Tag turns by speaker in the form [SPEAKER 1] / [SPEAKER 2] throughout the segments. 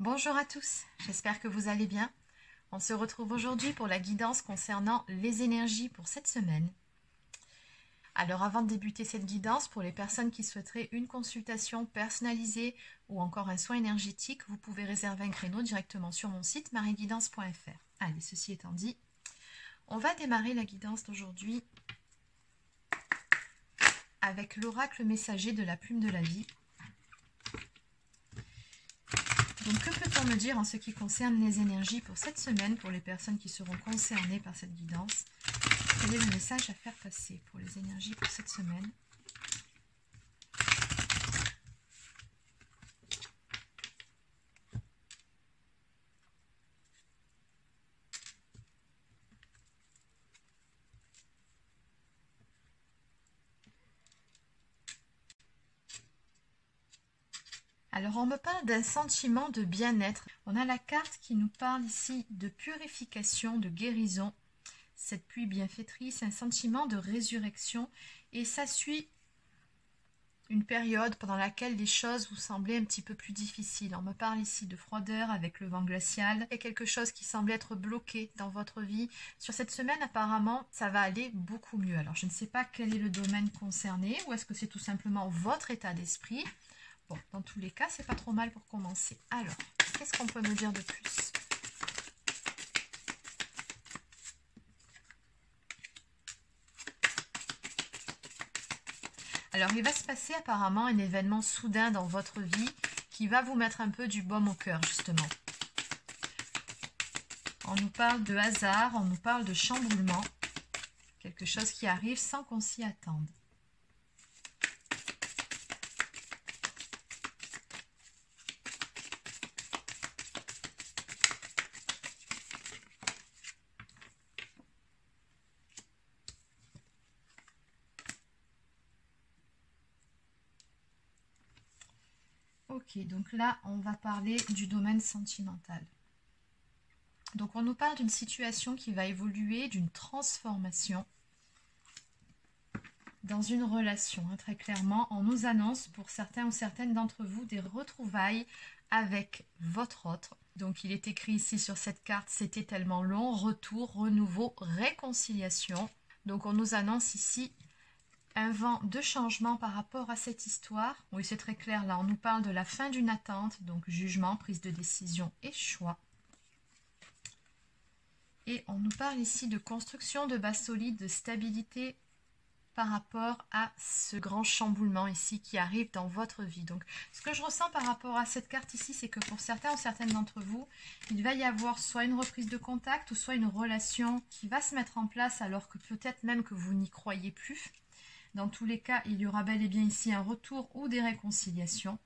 [SPEAKER 1] Bonjour à tous, j'espère que vous allez bien. On se retrouve aujourd'hui pour la guidance concernant les énergies pour cette semaine. Alors avant de débuter cette guidance, pour les personnes qui souhaiteraient une consultation personnalisée ou encore un soin énergétique, vous pouvez réserver un créneau directement sur mon site marieguidance.fr. Allez, ceci étant dit, on va démarrer la guidance d'aujourd'hui avec l'oracle messager de la plume de la vie. Donc, que peut-on me dire en ce qui concerne les énergies pour cette semaine, pour les personnes qui seront concernées par cette guidance? Quel est le message à faire passer pour les énergies pour cette semaine? Alors, on me parle d'un sentiment de bien-être. On a la carte qui nous parle ici de purification, de guérison. Cette pluie bienfaitrice, un sentiment de résurrection. Et ça suit une période pendant laquelle les choses vous semblaient un petit peu plus difficiles. On me parle ici de froideur avec le vent glacial. Il y a quelque chose qui semble être bloqué dans votre vie. Sur cette semaine, apparemment, ça va aller beaucoup mieux. Alors, je ne sais pas quel est le domaine concerné ou est-ce que c'est tout simplement votre état d'esprit. Bon, dans tous les cas, c'est pas trop mal pour commencer. Alors, qu'est-ce qu'on peut me dire de plus? Alors, il va se passer apparemment un événement soudain dans votre vie qui va vous mettre un peu du baume au cœur, justement. On nous parle de hasard, on nous parle de chamboulement. Quelque chose qui arrive sans qu'on s'y attende. Ok, donc là, on va parler du domaine sentimental. Donc, on nous parle d'une situation qui va évoluer, d'une transformation dans une relation. Très clairement, on nous annonce pour certains ou certaines d'entre vous des retrouvailles avec votre autre. Donc, il est écrit ici sur cette carte, c'était tellement long, retour, renouveau, réconciliation. Donc, on nous annonce ici un vent de changement par rapport à cette histoire. Oui, c'est très clair, là, on nous parle de la fin d'une attente, donc jugement, prise de décision et choix. Et on nous parle ici de construction de base solide, de stabilité par rapport à ce grand chamboulement ici qui arrive dans votre vie. Donc, ce que je ressens par rapport à cette carte ici, c'est que pour certains ou certaines d'entre vous, il va y avoir soit une reprise de contact ou soit une relation qui va se mettre en place alors que peut-être même que vous n'y croyez plus. Dans tous les cas, il y aura bel et bien ici un retour ou des réconciliations.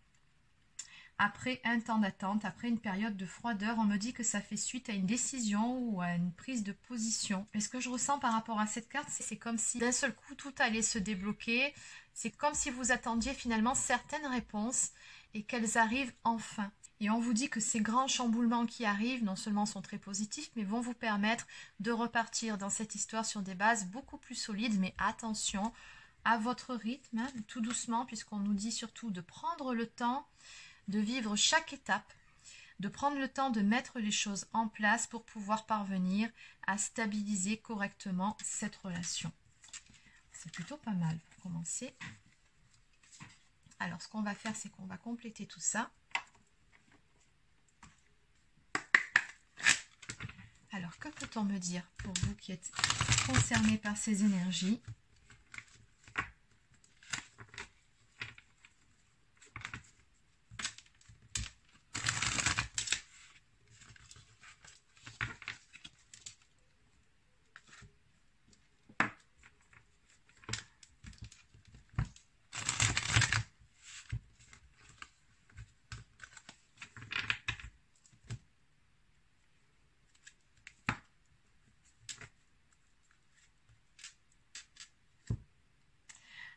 [SPEAKER 1] Après un temps d'attente, après une période de froideur, on me dit que ça fait suite à une décision ou à une prise de position. Et ce que je ressens par rapport à cette carte, c'est comme si d'un seul coup tout allait se débloquer. C'est comme si vous attendiez finalement certaines réponses et qu'elles arrivent enfin. Et on vous dit que ces grands chamboulements qui arrivent, non seulement sont très positifs, mais vont vous permettre de repartir dans cette histoire sur des bases beaucoup plus solides. Mais attention, à votre rythme, hein, tout doucement, puisqu'on nous dit surtout de prendre le temps de vivre chaque étape, de prendre le temps de mettre les choses en place pour pouvoir parvenir à stabiliser correctement cette relation. C'est plutôt pas mal pour commencer. Alors, ce qu'on va faire, c'est qu'on va compléter tout ça. Alors, que peut-on me dire pour vous qui êtes concernés par ces énergies ?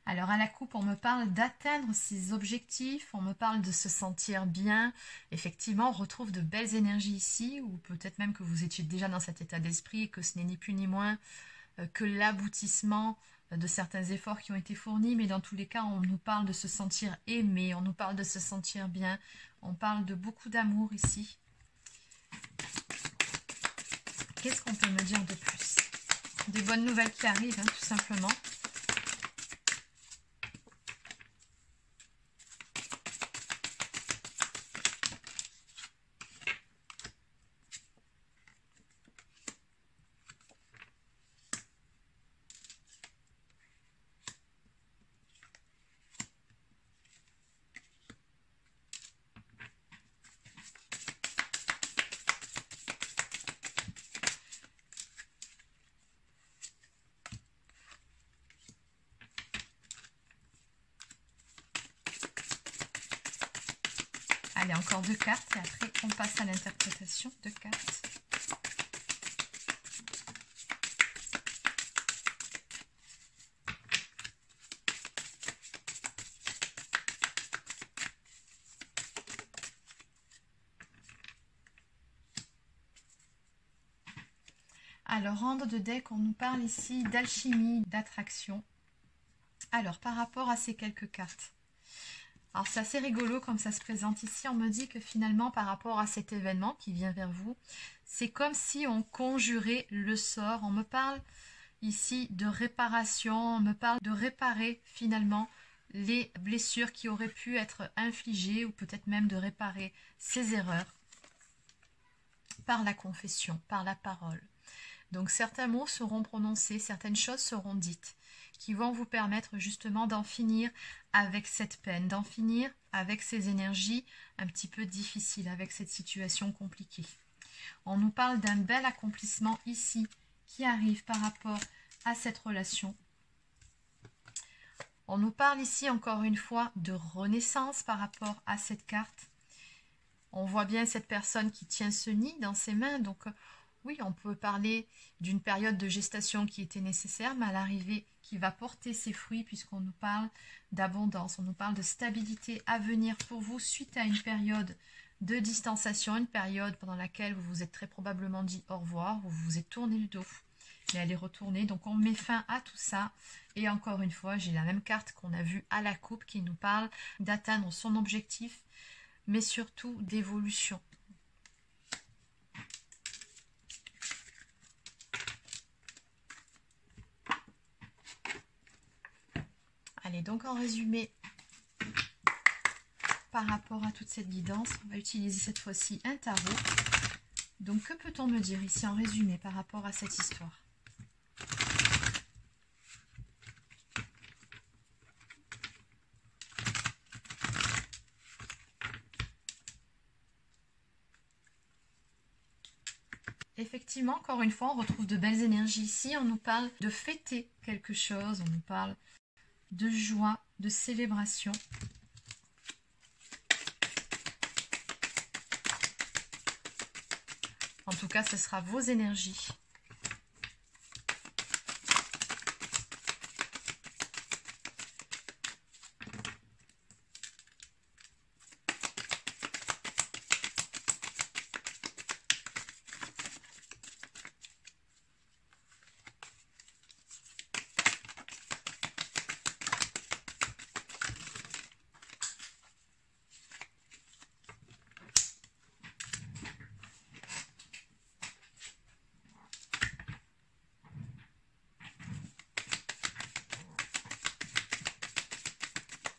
[SPEAKER 1] Alors à la coupe, on me parle d'atteindre ses objectifs, on me parle de se sentir bien. Effectivement, on retrouve de belles énergies ici, ou peut-être même que vous étiez déjà dans cet état d'esprit et que ce n'est ni plus ni moins que l'aboutissement de certains efforts qui ont été fournis, mais dans tous les cas, on nous parle de se sentir aimé, on nous parle de se sentir bien, on parle de beaucoup d'amour ici. Qu'est-ce qu'on peut me dire de plus? Des bonnes nouvelles qui arrivent, hein, tout simplement. Allez, encore 2 cartes et après on passe à l'interprétation de cartes. Alors, en de deck, on nous parle ici d'alchimie, d'attraction. Alors, par rapport à ces quelques cartes, alors c'est assez rigolo comme ça se présente ici. On me dit que finalement, par rapport à cet événement qui vient vers vous, c'est comme si on conjurait le sort. On me parle ici de réparation, on me parle de réparer finalement les blessures qui auraient pu être infligées ou peut-être même de réparer ces erreurs par la confession, par la parole. Donc certains mots seront prononcés, certaines choses seront dites qui vont vous permettre justement d'en finir avec cette peine, d'en finir avec ces énergies un petit peu difficiles, avec cette situation compliquée. On nous parle d'un bel accomplissement ici qui arrive par rapport à cette relation. On nous parle ici encore une fois de renaissance par rapport à cette carte. On voit bien cette personne qui tient ce nid dans ses mains, donc oui, on peut parler d'une période de gestation qui était nécessaire, mais à l'arrivée qui va porter ses fruits puisqu'on nous parle d'abondance, on nous parle de stabilité à venir pour vous suite à une période de distanciation, une période pendant laquelle vous vous êtes très probablement dit au revoir, vous vous êtes tourné le dos, mais elle est retournée, donc on met fin à tout ça. Et encore une fois, j'ai la même carte qu'on a vue à la coupe qui nous parle d'atteindre son objectif, mais surtout d'évolution. Allez, donc en résumé, par rapport à toute cette guidance, on va utiliser cette fois-ci un tarot. Donc, que peut-on me dire ici en résumé par rapport à cette histoire? Effectivement, encore une fois, on retrouve de belles énergies ici. On nous parle de fêter quelque chose, on nous parle de joie, de célébration. En tout cas, ce sera vos énergies.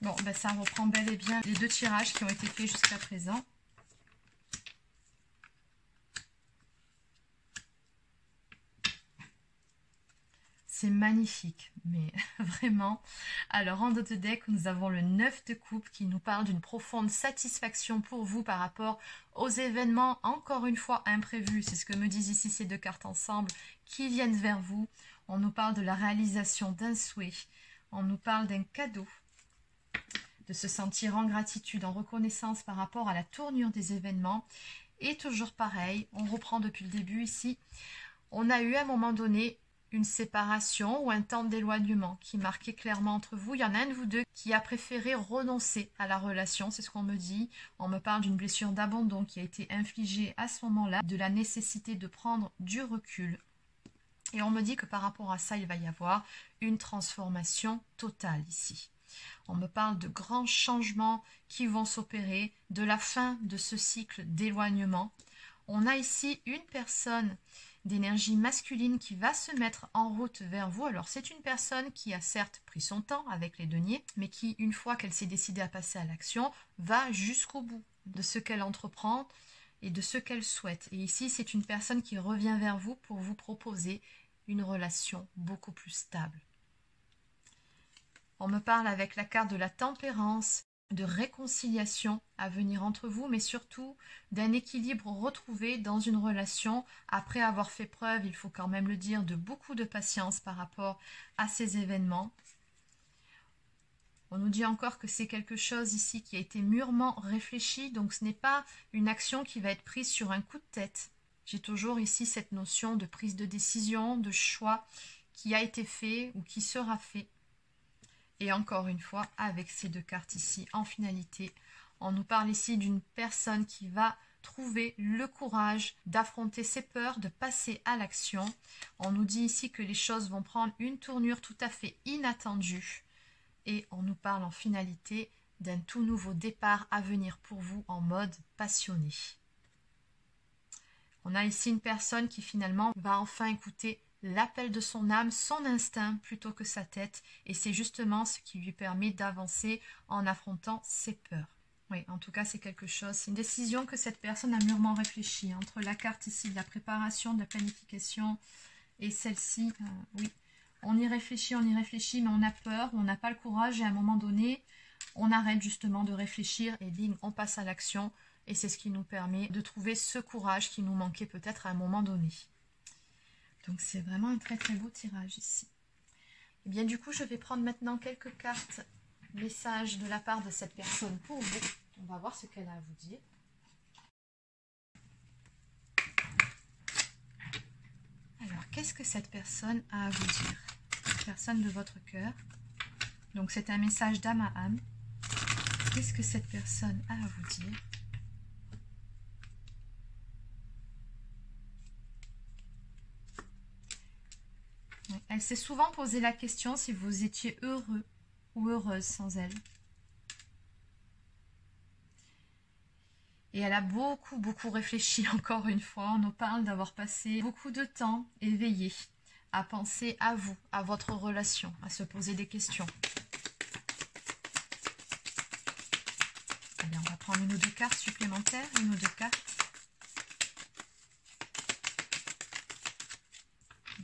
[SPEAKER 1] Bon, ben ça reprend bel et bien les 2 tirages qui ont été faits jusqu'à présent. C'est magnifique, mais vraiment. Alors, en dos de deck, nous avons le 9 de coupe qui nous parle d'une profonde satisfaction pour vous par rapport aux événements, encore une fois, imprévus. C'est ce que me disent ici ces 2 cartes ensemble, qui viennent vers vous. On nous parle de la réalisation d'un souhait. On nous parle d'un cadeau. De se sentir en gratitude, en reconnaissance par rapport à la tournure des événements. Et toujours pareil, on reprend depuis le début ici. On a eu à un moment donné une séparation ou un temps d'éloignement qui marquait clairement entre vous. Il y en a un de vous deux qui a préféré renoncer à la relation, c'est ce qu'on me dit. On me parle d'une blessure d'abandon qui a été infligée à ce moment-là, de la nécessité de prendre du recul. Et on me dit que par rapport à ça, il va y avoir une transformation totale ici. On me parle de grands changements qui vont s'opérer, de la fin de ce cycle d'éloignement. On a ici une personne d'énergie masculine qui va se mettre en route vers vous. Alors c'est une personne qui a certes pris son temps avec les deniers, mais qui, une fois qu'elle s'est décidée à passer à l'action, va jusqu'au bout de ce qu'elle entreprend et de ce qu'elle souhaite. Et ici, c'est une personne qui revient vers vous pour vous proposer une relation beaucoup plus stable. On me parle avec la carte de la tempérance, de réconciliation à venir entre vous, mais surtout d'un équilibre retrouvé dans une relation après avoir fait preuve, il faut quand même le dire, de beaucoup de patience par rapport à ces événements. On nous dit encore que c'est quelque chose ici qui a été mûrement réfléchi, donc ce n'est pas une action qui va être prise sur un coup de tête. J'ai toujours ici cette notion de prise de décision, de choix qui a été fait ou qui sera fait. Et encore une fois, avec ces deux cartes ici, en finalité, on nous parle ici d'une personne qui va trouver le courage d'affronter ses peurs, de passer à l'action. On nous dit ici que les choses vont prendre une tournure tout à fait inattendue. Et on nous parle en finalité d'un tout nouveau départ à venir pour vous en mode passionné. On a ici une personne qui finalement va enfin écouter l'appel de son âme, son instinct plutôt que sa tête, et c'est justement ce qui lui permet d'avancer en affrontant ses peurs. Oui, en tout cas, c'est quelque chose, c'est une décision que cette personne a mûrement réfléchie. Entre la carte ici de la préparation, de la planification, et celle-ci, oui, on y réfléchit, mais on a peur, on n'a pas le courage, et à un moment donné, on arrête justement de réfléchir, et bing, on passe à l'action, et c'est ce qui nous permet de trouver ce courage qui nous manquait peut-être à un moment donné. Donc c'est vraiment un très très beau tirage ici. Et bien du coup, je vais prendre maintenant quelques cartes messages de la part de cette personne pour vous. On va voir ce qu'elle a à vous dire. Alors, qu'est-ce que cette personne a à vous dire? Personne de votre cœur. Donc c'est un message d'âme à âme. Qu'est-ce que cette personne a à vous dire? Elle s'est souvent posé la question si vous étiez heureux ou heureuse sans elle. Et elle a beaucoup réfléchi encore une fois. On nous parle d'avoir passé beaucoup de temps éveillé à penser à vous, à votre relation, à se poser des questions. Allez, on va prendre une ou deux cartes supplémentaires, une ou deux cartes.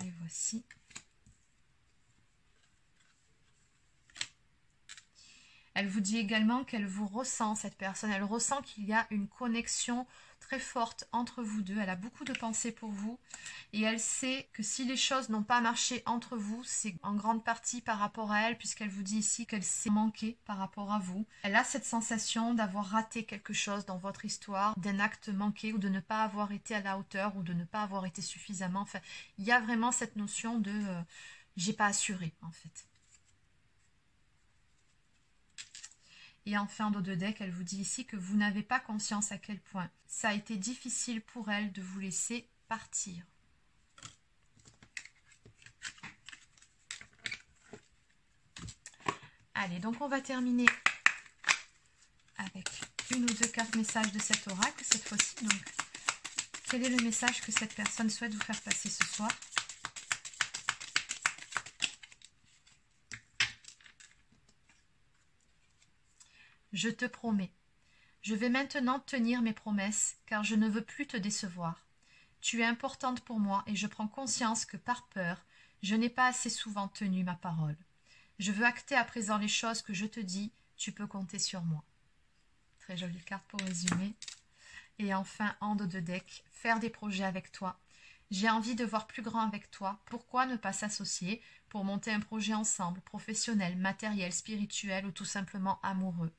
[SPEAKER 1] Les voici. Elle vous dit également qu'elle vous ressent, cette personne. Elle ressent qu'il y a une connexion très forte entre vous deux. Elle a beaucoup de pensées pour vous. Et elle sait que si les choses n'ont pas marché entre vous, c'est en grande partie par rapport à elle, puisqu'elle vous dit ici qu'elle s'est manquée par rapport à vous. Elle a cette sensation d'avoir raté quelque chose dans votre histoire, d'un acte manqué ou de ne pas avoir été à la hauteur ou de ne pas avoir été suffisamment. Enfin, il y a vraiment cette notion de j'ai pas assuré, en fait. Et enfin, dos de deck, elle vous dit ici que vous n'avez pas conscience à quel point ça a été difficile pour elle de vous laisser partir. Allez, donc on va terminer avec une ou deux cartes messages de cet oracle cette fois-ci. Donc, quel est le message que cette personne souhaite vous faire passer ce soir ? Je te promets. Je vais maintenant tenir mes promesses, car je ne veux plus te décevoir. Tu es importante pour moi et je prends conscience que par peur, je n'ai pas assez souvent tenu ma parole. Je veux acter à présent les choses que je te dis, tu peux compter sur moi. Très jolie carte pour résumer. Et enfin, en dos de deck, faire des projets avec toi. J'ai envie de voir plus grand avec toi. Pourquoi ne pas s'associer pour monter un projet ensemble, professionnel, matériel, spirituel ou tout simplement amoureux?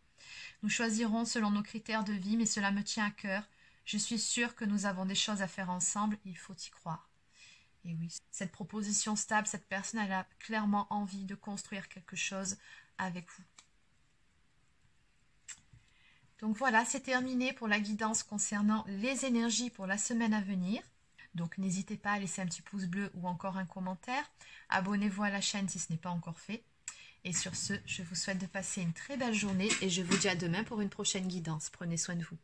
[SPEAKER 1] Nous choisirons selon nos critères de vie, mais cela me tient à cœur. Je suis sûre que nous avons des choses à faire ensemble, il faut y croire. Et oui, cette proposition stable, cette personne, elle a clairement envie de construire quelque chose avec vous. Donc voilà, c'est terminé pour la guidance concernant les énergies pour la semaine à venir. Donc n'hésitez pas à laisser un petit pouce bleu ou encore un commentaire. Abonnez-vous à la chaîne si ce n'est pas encore fait. Et sur ce, je vous souhaite de passer une très belle journée et je vous dis à demain pour une prochaine guidance. Prenez soin de vous.